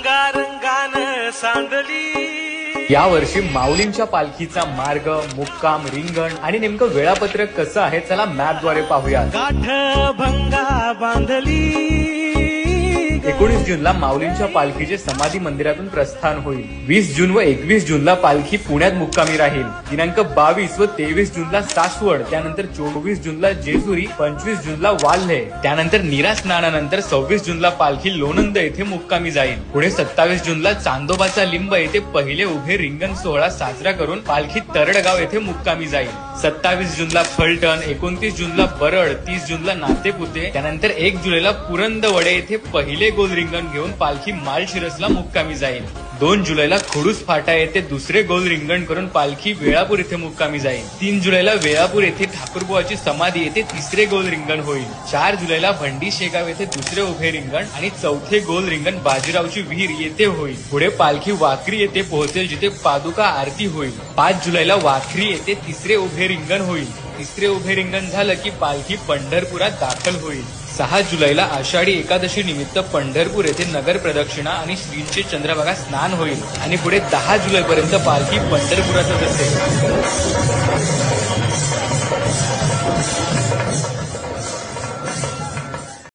रंगारंगानं सांडली। या वर्षी माऊलींच्या पालखीचा मार्ग, मुक्काम, रिंगण आणि नेमकं वेळापत्रक कसं आहे, चला मॅपद्वारे पाहूया। गाठ भंगा बांधली। 19 जूनला माऊलींच्या पालखीचे समाधी मंदिरातून प्रस्थान होईल। 20 जून व 21 जूनला पालखी पुण्यात मुक्कामी राहील। दिनांक 22 व 23 जूनला सासवड, त्यानंतर 24 जूनला जेजुरी, 25 जूनला वाल्हे, त्यानंतर नीरा स्नानानंतर 26 जूनला पालखी लोणंद येथे मुक्कामी जाईल। पुढे 27 जूनला चांदोबाचा लिंब येथे पहिले उभे रिंगण सोहळा साजरा करून पालखी तरडगाव येथे मुक्कामी जाईल। 27 जूनला फलटण, 29 जूनला बरड, 30 जूनला नातेपुते, त्यानंतर 1 जुलैला पुरंदवडे येथे पहिले गोल रिंगण घेऊन पालखी माळशिरसला मुक्कामी जाईल। 2 जुलैला खुडूस फाटा येथे दुसरे गोल रिंगण करून पालखी वेळापूर येथे मुक्कामी जाईल। 3 जुलैला वेळापूर येथे ठाकूरबुवाची समाधी येथे तिसरे गोल रिंगण होईल। 4 जुलैला भंडी शेगाव येथे दुसरे उभे रिंगण आणि चौथे गोल रिंगण बाजीरावची विहीर येथे होईल। पुढे पालखी वाखरी येथे पोहोचेल, जिथे पादुका आरती होईल। 5 जुलैला वाखरी येथे तिसरे उभे रिंगण होईल। तिसरे उभे रिंगण झालं की पालखी पंढरपुरात दाखल होईल। 6 जुलैला आषाढी एकादशी निमित्त पंढरपूर येथे नगर प्रदक्षिणा आणि श्रींचे चंद्रभागा स्नान होईल आणि पुढे 10 जुलैपर्यंत पालखी पंढरपुरातच असेल।